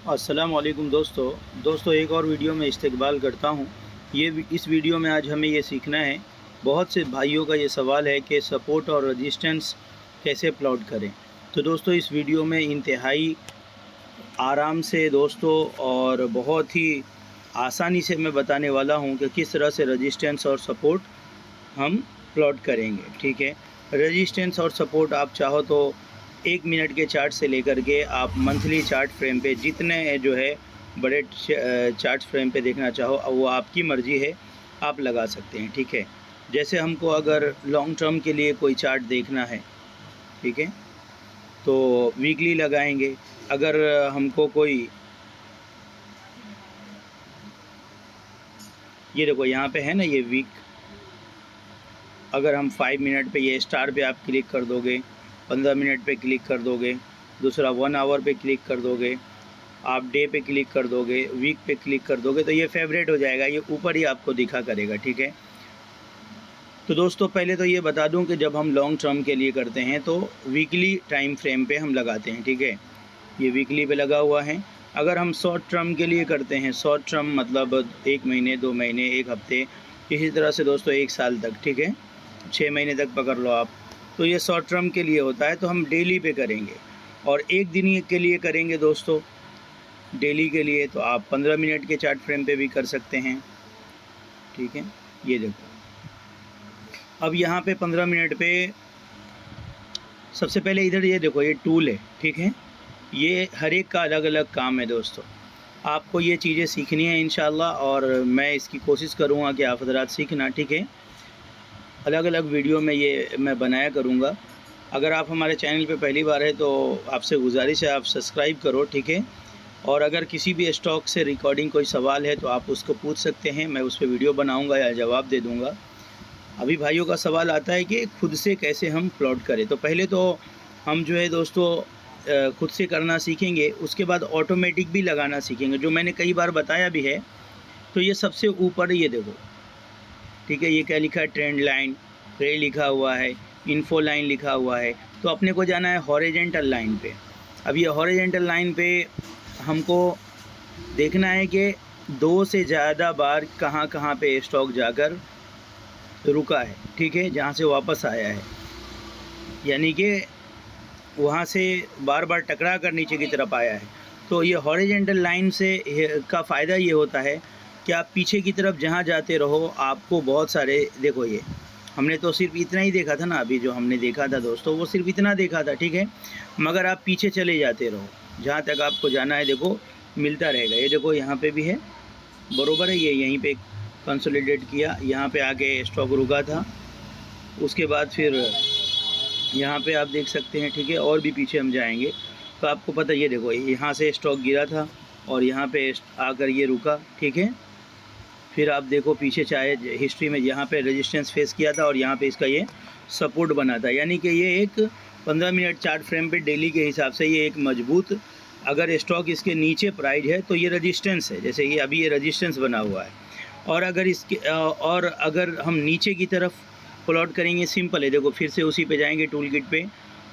अस्सलामुअलैकुम दोस्तों एक और वीडियो में इस्तकबाल करता हूँ। इस वीडियो में आज हमें ये सीखना है। बहुत से भाइयों का ये सवाल है कि सपोर्ट और रेजिस्टेंस कैसे प्लॉट करें। तो दोस्तों इस वीडियो में इंतहाई आराम से दोस्तों और बहुत ही आसानी से मैं बताने वाला हूँ कि किस तरह से रेजिस्टेंस और सपोर्ट हम प्लॉट करेंगे। ठीक है, रेजिस्टेंस और सपोर्ट आप चाहो तो 1 मिनट के चार्ट से लेकर के आप मंथली चार्ट फ्रेम पे जितने जो है बड़े चार्ट फ्रेम पे देखना चाहो वो आपकी मर्ज़ी है, आप लगा सकते हैं। ठीक है, जैसे हमको अगर लॉन्ग टर्म के लिए कोई चार्ट देखना है, ठीक है, तो वीकली लगाएंगे। अगर हमको कोई ये देखो यहाँ पे है ना ये वीक, अगर हम 5 मिनट पे ये स्टार पे आप क्लिक कर दोगे, 15 मिनट पे क्लिक कर दोगे, दूसरा 1 आवर पे क्लिक कर दोगे, आप डे पे क्लिक कर दोगे, वीक पे क्लिक कर दोगे, तो ये फेवरेट हो जाएगा, ये ऊपर ही आपको दिखा करेगा। ठीक है, तो दोस्तों पहले तो ये बता दूं कि जब हम लॉन्ग टर्म के लिए करते हैं तो वीकली टाइम फ्रेम पे हम लगाते हैं। ठीक है, ये वीकली पे लगा हुआ है। अगर हम शॉर्ट टर्म के लिए करते हैं, शॉर्ट टर्म मतलब 1 महीने, 2 महीने, 1 हफ्ते, इसी तरह से दोस्तों 1 साल तक, ठीक है, 6 महीने तक पकड़ लो आप, तो ये शॉर्ट टर्म के लिए होता है। तो हम डेली पे करेंगे और 1 दिन के लिए करेंगे दोस्तों। डेली के लिए तो आप 15 मिनट के चार्ट फ्रेम पे भी कर सकते हैं। ठीक है, ये देखो अब यहाँ पे 15 मिनट पे सबसे पहले इधर ये देखो ये टूल है। ठीक है, ये हर एक का अलग अलग काम है दोस्तों। आपको ये चीज़ें सीखनी है इंशाल्लाह और मैं इसकी कोशिश करूँगा कि आप हज़रात सीखना। ठीक है, अलग अलग वीडियो में ये मैं बनाया करूँगा। अगर आप हमारे चैनल पे पहली बार है तो आपसे गुजारिश है आप सब्सक्राइब करो। ठीक है, और अगर किसी भी स्टॉक से रिकॉर्डिंग कोई सवाल है तो आप उसको पूछ सकते हैं, मैं उस पर वीडियो बनाऊँगा या जवाब दे दूँगा। अभी भाइयों का सवाल आता है कि खुद से कैसे हम प्लॉट करें। तो पहले तो हम जो है दोस्तों खुद से करना सीखेंगे, उसके बाद ऑटोमेटिक भी लगाना सीखेंगे, जो मैंने कई बार बताया भी है। तो ये सबसे ऊपर ये देखो, ठीक है, ये क्या लिखा है, ट्रेंड लाइन, रे लिखा हुआ है, इन्फो लाइन लिखा हुआ है। तो अपने को जाना है हॉरिजॉन्टल लाइन पे। अब ये हॉरिजॉन्टल लाइन पे हमको देखना है कि 2 से ज़्यादा बार कहाँ कहाँ पे स्टॉक जाकर रुका है। ठीक है, जहाँ से वापस आया है, यानी कि वहाँ से बार बार टकरा कर नीचे की तरफ आया है। तो ये हॉरिजॉन्टल लाइन से का फ़ायदा ये होता है कि आप पीछे की तरफ जहाँ जाते रहो आपको बहुत सारे, देखो ये हमने तो सिर्फ इतना ही देखा था ना, अभी जो हमने देखा था दोस्तों वो सिर्फ इतना देखा था। ठीक है, मगर आप पीछे चले जाते रहो, जहाँ तक आपको जाना है देखो मिलता रहेगा। ये देखो यहाँ पे भी है, बरोबर है, ये यहीं पे कंसोलिडेट किया, यहाँ पे आके स्टॉक रुका था, उसके बाद फिर यहाँ पे आप देख सकते हैं। ठीक है, और भी पीछे हम जाएंगे तो आपको पता, ये देखो यहाँ से स्टॉक गिरा था और यहाँ पे आकर ये रुका। ठीक है, फिर आप देखो पीछे चाहे हिस्ट्री में यहाँ पे रेजिस्टेंस फेस किया था और यहाँ पे इसका ये सपोर्ट बना था, यानी कि ये एक 15 मिनट चार्ट फ्रेम पे डेली के हिसाब से ये एक मजबूत, अगर स्टॉक इसके नीचे प्राइस है तो ये रेजिस्टेंस है, जैसे ये अभी ये रेजिस्टेंस बना हुआ है। और अगर हम नीचे की तरफ प्लॉट करेंगे, सिंपल है, देखो फिर से उसी पे जाएंगे टूल किट पे,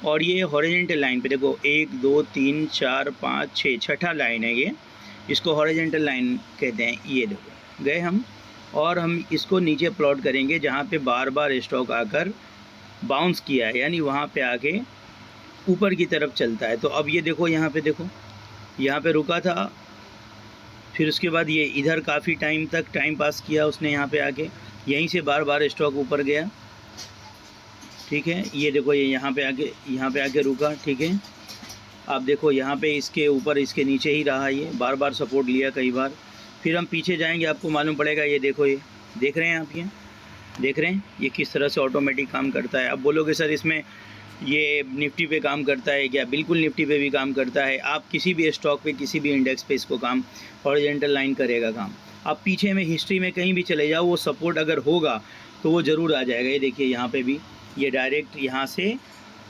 और ये हॉरिजॉन्टल लाइन पे देखो 1 2 3 4 5 6 छठा लाइन है ये, इसको हॉरिजॉन्टल लाइन कहते हैं। ये देखो गए हम, और हम इसको नीचे प्लॉट करेंगे जहाँ पे बार बार स्टॉक आकर बाउंस किया है, यानी वहाँ पे आके ऊपर की तरफ चलता है। तो अब ये देखो यहाँ पे देखो, यहाँ पे रुका था, फिर उसके बाद ये इधर काफ़ी टाइम तक टाइम पास किया उसने, यहाँ पे आके यहीं से बार बार स्टॉक ऊपर गया। ठीक है, ये देखो ये यहाँ पे आके रुका। ठीक है, आप देखो यहाँ पे इसके ऊपर इसके नीचे ही रहा, ये बार बार सपोर्ट लिया कई बार। फिर हम पीछे जाएंगे, आपको मालूम पड़ेगा, ये देखो ये देख रहे हैं आप, ये देख रहे हैं ये किस तरह से ऑटोमेटिक काम करता है। अब बोलोगे सर इसमें ये निफ्टी पे काम करता है क्या? बिल्कुल निफ्टी पे भी काम करता है। आप किसी भी स्टॉक पे, किसी भी इंडेक्स पे इसको काम हॉरिजॉन्टल लाइन करेगा काम। आप पीछे में हिस्ट्री में कहीं भी चले जाओ, वो सपोर्ट अगर होगा तो वो ज़रूर आ जाएगा। ये देखिए यहाँ पे भी ये डायरेक्ट यहाँ से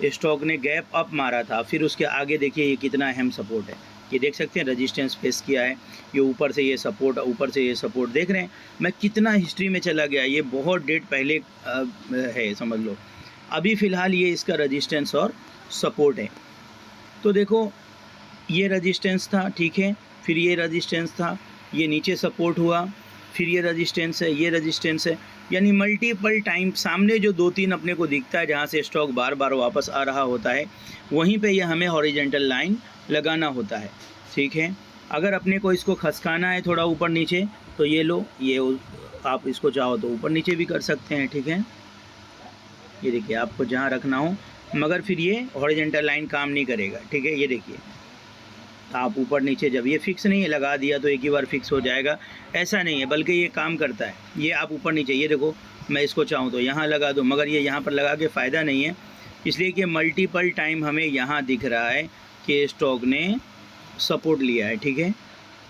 स्टॉक ने गैप अप मारा था, फिर उसके आगे देखिए ये कितना अहम सपोर्ट है, ये देख सकते हैं, रेजिस्टेंस फेस किया है, ये ऊपर से ये सपोर्ट, ऊपर से ये सपोर्ट, देख रहे हैं मैं कितना हिस्ट्री में चला गया, ये बहुत डेट पहले है समझ लो। अभी फ़िलहाल ये इसका रेजिस्टेंस और सपोर्ट है। तो देखो ये रेजिस्टेंस था, ठीक है, फिर ये रेजिस्टेंस था, ये नीचे सपोर्ट हुआ, फिर ये रेजिस्टेंस है, ये रेजिस्टेंस है, यानी मल्टीपल टाइम सामने जो 2-3 अपने को दिखता है जहाँ से स्टॉक बार बार वापस आ रहा होता है, वहीं पे ये हमें हॉरिजेंटल लाइन लगाना होता है, ठीक है। अगर अपने को इसको खसकाना है थोड़ा ऊपर नीचे तो ये लो, ये आप इसको चाहो तो ऊपर नीचे भी कर सकते हैं, ठीक है। ये देखिए आपको जहाँ रखना हो, मगर फिर ये हॉरिजेंटल लाइन काम नहीं करेगा, ठीक है। ये देखिए आप ऊपर नीचे, जब ये फिक्स नहीं है लगा दिया तो एक ही बार फिक्स हो जाएगा, ऐसा नहीं है, बल्कि ये काम करता है। ये आप ऊपर नीचे, ये देखो मैं इसको चाहूँ तो यहाँ लगा दूँ, मगर ये यहाँ पर लगा के फ़ायदा नहीं है, इसलिए कि मल्टीपल टाइम हमें यहाँ दिख रहा है कि स्टॉक ने सपोर्ट लिया है, ठीक है।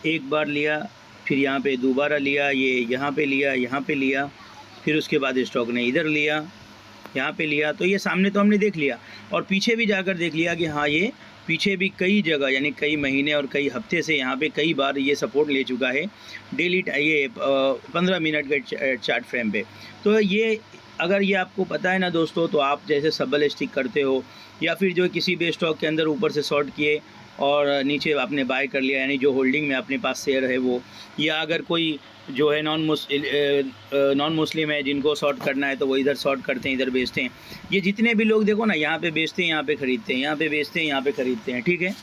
एक बार लिया, फिर यहाँ पे दोबारा लिया, ये यहाँ पे लिया, यहाँ पे लिया, फिर उसके बाद स्टॉक ने इधर लिया, यहाँ पे लिया, तो ये सामने तो हमने देख लिया, और पीछे भी जाकर देख लिया कि हाँ ये पीछे भी कई जगह यानी कई महीने और कई हफ्ते से यहाँ पे कई बार ये सपोर्ट ले चुका है डेली, ये 15 मिनट के चार्ट फ्रेम पे। तो ये अगर ये आपको पता है ना दोस्तों, तो आप जैसे सबल स्टिक करते हो या फिर जो किसी भी स्टॉक के अंदर ऊपर से शॉर्ट किए और नीचे आपने बाय कर लिया, यानी जो होल्डिंग में अपने पास शेयर है वो, या अगर कोई जो है नॉन मुस्लिम है जिनको शॉर्ट करना है तो वो इधर शॉर्ट करते हैं, इधर बेचते हैं। ये जितने भी लोग देखो ना, यहाँ पे बेचते हैं, यहाँ पे ख़रीदते हैं, यहाँ पे बेचते हैं, यहाँ पे ख़रीदते हैं, ठीक है।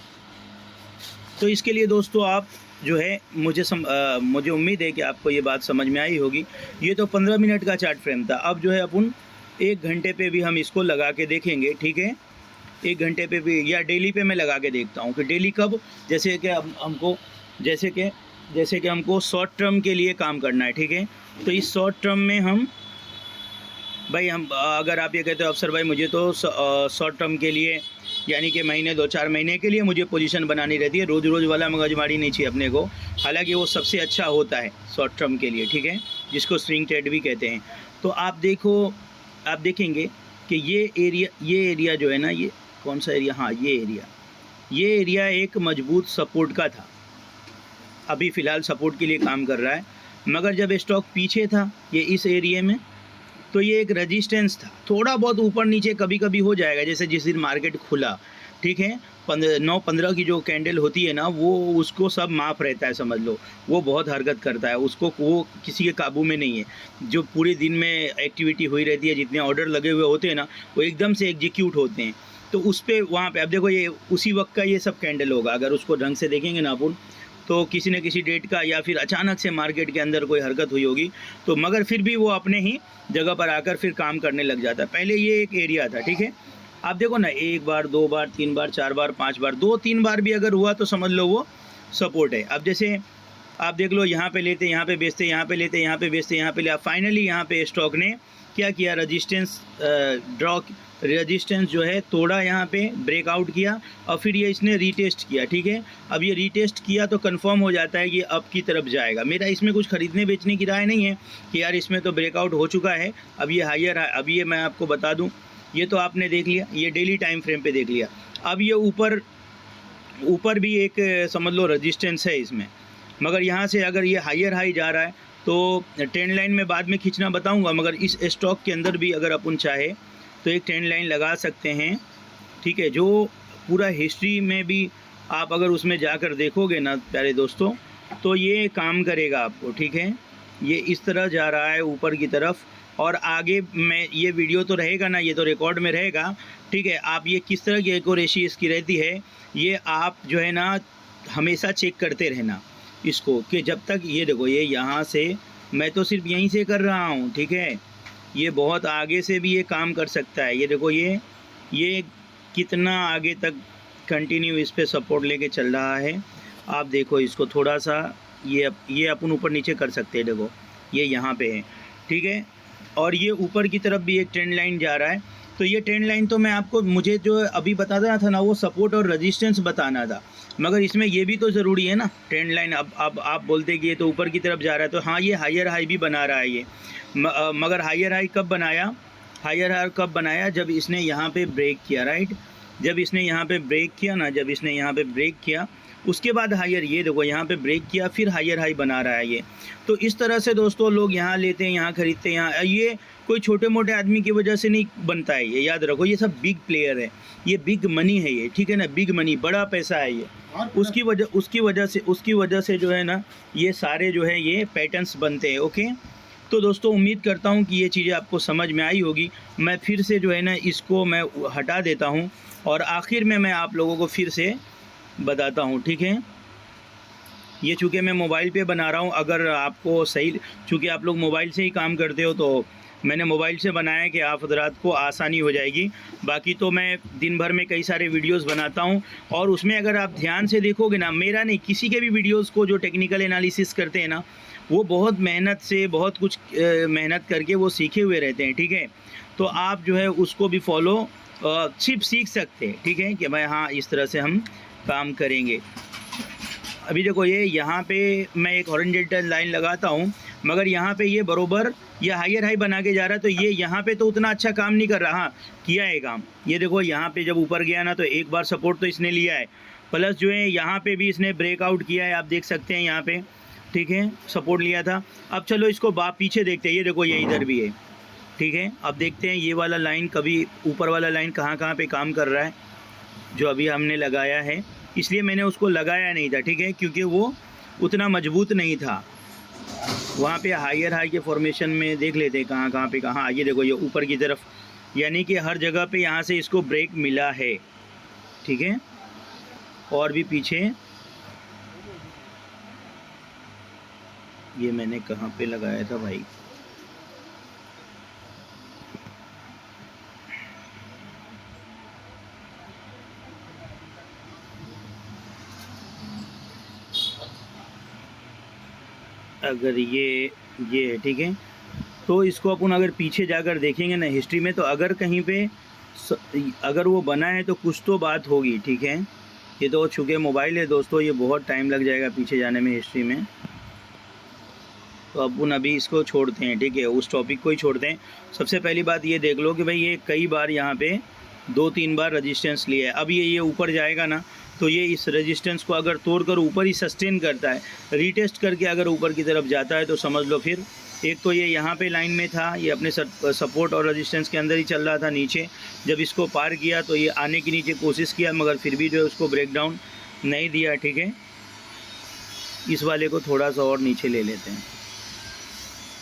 तो इसके लिए दोस्तों आप जो है मुझे उम्मीद है कि आपको ये बात समझ में आई होगी। ये तो 15 मिनट का चार्ट फ्रेम था। अब जो है अपन 1 घंटे पे भी हम इसको लगा के देखेंगे, ठीक है। 1 घंटे पे भी या डेली पे मैं लगा के देखता हूँ कि डेली कब, जैसे कि हमको शॉर्ट टर्म के लिए काम करना है, ठीक है। तो इस शॉर्ट टर्म में हम अगर आप ये कहते हो अफसर भाई मुझे तो शॉर्ट टर्म के लिए यानी कि महीने 2-4 महीने के लिए मुझे पोजीशन बनानी रहती है, रोज़ वाला मगजमारी नहीं चाहिए अपने को, हालांकि वो सबसे अच्छा होता है शॉर्ट टर्म के लिए, ठीक है, जिसको स्विंग ट्रेड भी कहते हैं। तो आप देखेंगे कि ये एरिया जो है ना, ये कौन सा एरिया, हाँ ये एरिया एक मजबूत सपोर्ट का था, अभी फ़िलहाल सपोर्ट के लिए काम कर रहा है। मगर जब स्टॉक पीछे था ये इस एरिया में, तो ये एक रेजिस्टेंस था, थोड़ा बहुत ऊपर नीचे कभी कभी हो जाएगा, जैसे जिस दिन मार्केट खुला, ठीक है, 9-15 की जो कैंडल होती है ना, वो उसको सब माफ़ रहता है, समझ लो, वो बहुत हरकत करता है, उसको वो किसी के काबू में नहीं है। जो पूरे दिन में एक्टिविटी हुई रहती है, जितने ऑर्डर लगे हुए होते हैं ना, वो एकदम से एग्जीक्यूट होते हैं। तो उस पर वहाँ पे अब देखो, ये उसी वक्त का ये सब कैंडल होगा, अगर उसको ढंग से देखेंगे ना अपन, तो किसी न किसी डेट का, या फिर अचानक से मार्केट के अंदर कोई हरकत हुई होगी, तो मगर फिर भी वो अपने ही जगह पर आकर फिर काम करने लग जाता है। पहले ये एक एरिया था, ठीक है। आप देखो ना, 1 बार 2 बार 3 बार 4 बार 5 बार 2-3 बार भी अगर हुआ तो समझ लो वो सपोर्ट है। अब जैसे आप देख लो, यहाँ पे लेते, यहाँ पे बेचते, यहाँ पे लेते, यहाँ पे बेचते, यहाँ पे ले, फाइनली यहाँ पे स्टॉक ने क्या किया, रेजिस्टेंस जो है तोड़ा, यहाँ पे ब्रेकआउट किया, और फिर ये इसने रीटेस्ट किया, ठीक है। अब ये रीटेस्ट किया तो कंफर्म हो जाता है कि अप की तरफ जाएगा। मेरा इसमें कुछ ख़रीदने बेचने की राय नहीं है कि यार इसमें तो ब्रेकआउट हो चुका है, अब ये हायर है। अब ये मैं आपको बता दूं, ये तो आपने देख लिया, ये डेली टाइम फ्रेम पे देख लिया। अब ये ऊपर भी एक समझ लो रेजिस्टेंस है इसमें, मगर यहाँ से अगर ये हायर हाई जा रहा है तो ट्रेंड लाइन में बाद में खींचना बताऊँगा, मगर इस स्टॉक के अंदर भी अगर अपन चाहे तो एक ट्रेंड लाइन लगा सकते हैं, ठीक है, जो पूरा हिस्ट्री में भी आप अगर उसमें जाकर देखोगे ना प्यारे दोस्तों, तो ये काम करेगा आपको, ठीक है। ये इस तरह जा रहा है ऊपर की तरफ, और आगे में ये वीडियो तो रहेगा ना, ये तो रिकॉर्ड में रहेगा, ठीक है। आप ये किस तरह की एक्यूरेसी इसकी रहती है, ये आप जो है ना हमेशा चेक करते रहना इसको, कि जब तक ये देखो, ये यहाँ से मैं तो सिर्फ यहीं से कर रहा हूँ, ठीक है, ये बहुत आगे से भी ये काम कर सकता है। ये देखो, ये कितना आगे तक कंटिन्यू इस पे सपोर्ट लेके चल रहा है। आप देखो इसको थोड़ा सा, ये अपन ऊपर नीचे कर सकते हैं, देखो ये यहाँ पे है, ठीक है। और ये ऊपर की तरफ भी एक ट्रेंड लाइन जा रहा है। तो ये ट्रेंड लाइन तो मैं आपको, मुझे जो अभी बताना था ना, वो सपोर्ट और रेजिस्टेंस बताना था, मगर इसमें ये भी तो ज़रूरी है ना ट्रेंड लाइन। अब आप बोलते कि ये तो ऊपर की तरफ जा रहा है, तो हाँ ये हायर हाई भी बना रहा है ये, मगर हायर हाई कब बनाया, जब इसने यहाँ पे ब्रेक किया, राइट। जब इसने यहाँ पे ब्रेक किया ना, उसके बाद हायर, ये देखो यहाँ पे ब्रेक किया फिर हायर हाई बना रहा है ये। तो इस तरह से दोस्तों लोग यहाँ लेते हैं, यहाँ खरीदते हैं, यहाँ ये कोई छोटे मोटे आदमी की वजह से नहीं बनता है, ये याद रखो। ये सब बिग प्लेयर है, ये बिग मनी है ये, ठीक है ना, बिग मनी, बड़ा पैसा है ये। उसकी वजह से जो है ना ये सारे जो है ये पैटर्न्स बनते हैं। ओके, तो दोस्तों उम्मीद करता हूँ कि ये चीज़ें आपको समझ में आई होगी। मैं फिर से जो है ना इसको मैं हटा देता हूँ और आखिर में मैं आप लोगों को फिर से बताता हूँ, ठीक है। ये चूँकि मैं मोबाइल पे बना रहा हूँ, अगर आपको सही, चूँकि आप लोग मोबाइल से ही काम करते हो तो मैंने मोबाइल से बनाया कि आप हजरात को आसानी हो जाएगी। बाकी तो मैं दिन भर में कई सारे वीडियोस बनाता हूँ और उसमें अगर आप ध्यान से देखोगे ना, मेरा नहीं किसी के भी वीडियोस को जो टेक्निकल एनालिसिस करते हैं ना, वो बहुत मेहनत से, बहुत कुछ मेहनत करके वो सीखे हुए रहते हैं, ठीक है। तो आप जो है उसको भी फॉलो सिर्फ सीख सकते हैं, ठीक है, कि भाई हाँ इस तरह से हम काम करेंगे। अभी देखो ये यहाँ पे मैं एक हॉरिजॉन्टल लाइन लगाता हूँ, मगर यहाँ पे ये बरोबर ये हायर हाई बना के जा रहा है, तो ये यहाँ पे तो उतना अच्छा काम नहीं कर रहा। हाँ किया है काम, ये देखो यहाँ पे जब ऊपर गया ना तो एक बार सपोर्ट तो इसने लिया है, प्लस जो है यहाँ पे भी इसने ब्रेकआउट किया है, आप देख सकते हैं यहाँ पे, ठीक है, सपोर्ट लिया था। अब चलो इसको पीछे देखते हैं, ये देखो ये इधर भी है, ठीक है। अब देखते हैं ये वाला लाइन कभी ऊपर वाला लाइन कहाँ पे काम कर रहा है, जो अभी हमने लगाया है, इसलिए मैंने उसको लगाया नहीं था, ठीक है, क्योंकि वो उतना मजबूत नहीं था। वहाँ पे हायर हाई के फॉर्मेशन में देख लेते हैं कहाँ पे कहाँ। ये देखो ये ऊपर की तरफ, यानी कि हर जगह पे यहाँ से इसको ब्रेक मिला है, ठीक है। और भी पीछे ये मैंने कहाँ पे लगाया था भाई, अगर ये है, ठीक है। तो इसको अपन अगर पीछे जाकर देखेंगे ना हिस्ट्री में, तो अगर कहीं पे अगर वो बना है तो कुछ तो बात होगी, ठीक है। ये तो चूँकि मोबाइल है दोस्तों, ये बहुत टाइम लग जाएगा पीछे जाने में हिस्ट्री में, तो अपन अभी इसको छोड़ते हैं, ठीक है, उस टॉपिक को ही छोड़ते हैं। सबसे पहली बात ये देख लो कि भाई ये कई बार यहाँ पे 2-3 बार रेजिस्टेंस लिया है। अब ये ऊपर जाएगा ना तो ये इस रेजिस्टेंस को अगर तोड़कर ऊपर ही सस्टेन करता है, रीटेस्ट करके अगर ऊपर की तरफ जाता है, तो समझ लो फिर एक तो ये यहाँ पे लाइन में था, ये अपने सपोर्ट और रेजिस्टेंस के अंदर ही चल रहा था। नीचे जब इसको पार किया तो ये आने की नीचे कोशिश किया, मगर फिर भी जो है उसको ब्रेक डाउन नहीं दिया, ठीक है। इस वाले को थोड़ा सा और नीचे ले लेते हैं,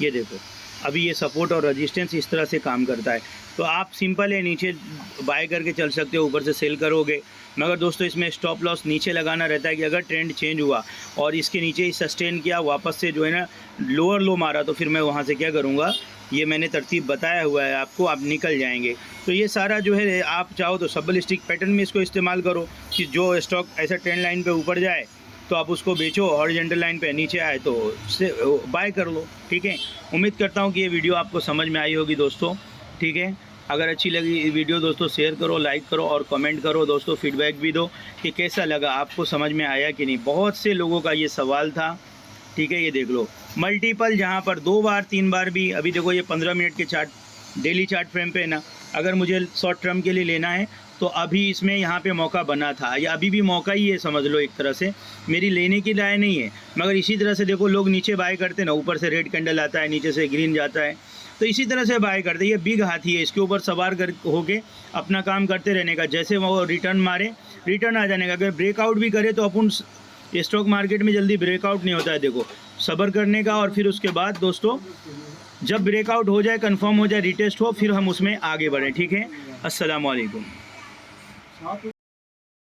ये देखो अभी ये सपोर्ट और रेजिस्टेंस इस तरह से काम करता है। तो आप सिंपल है नीचे बाय करके चल सकते हो, ऊपर से सेल करोगे, मगर दोस्तों इसमें स्टॉप लॉस नीचे लगाना रहता है कि अगर ट्रेंड चेंज हुआ और इसके नीचे ही सस्टेन किया, वापस से जो है ना लोअर लो मारा, तो फिर मैं वहाँ से क्या करूँगा, ये मैंने तरतीब बताया हुआ है आपको, आप निकल जाएंगे। तो ये सारा जो है आप चाहो तो सब्बल स्टिक पैटर्न में इसको इस्तेमाल करो कि जो स्टॉक ऐसा ट्रेंड लाइन पे ऊपर जाए तो आप उसको बेचो, हॉरिजॉन्टल लाइन पे नीचे आए तो उससे बाय कर लो, ठीक है। उम्मीद करता हूँ कि ये वीडियो आपको समझ में आई होगी दोस्तों, ठीक है। अगर अच्छी लगी वीडियो दोस्तों शेयर करो, लाइक करो और कमेंट करो दोस्तों, फीडबैक भी दो कि कैसा लगा, आपको समझ में आया कि नहीं। बहुत से लोगों का ये सवाल था, ठीक है। ये देख लो मल्टीपल जहाँ पर 2 बार 3 बार भी, अभी देखो ये 15 मिनट के चार्ट डेली चार्ट फ्रेम पे ना, अगर मुझे शॉर्ट टर्म के लिए लेना है तो अभी इसमें यहाँ पे मौका बना था, या अभी भी मौका ही है, समझ लो एक तरह से। मेरी लेने की राय नहीं है, मगर इसी तरह से देखो लोग नीचे बाय करते ना, ऊपर से रेड कैंडल आता है, नीचे से ग्रीन जाता है, तो इसी तरह से बाय करते। ये बिग हाथी है, इसके ऊपर सवार कर होके अपना काम करते रहने का, जैसे वो रिटर्न मारे रिटर्न आ जाने का। अगर ब्रेकआउट भी करे तो अपन स्टॉक मार्केट में जल्दी ब्रेकआउट नहीं होता है, देखो सब्र करने का, और फिर उसके बाद दोस्तों जब ब्रेकआउट हो जाए, कंफर्म हो जाए, रिटेस्ट हो, फिर हम उसमें आगे बढ़ें, ठीक है। अस्सलाम वालेकुम।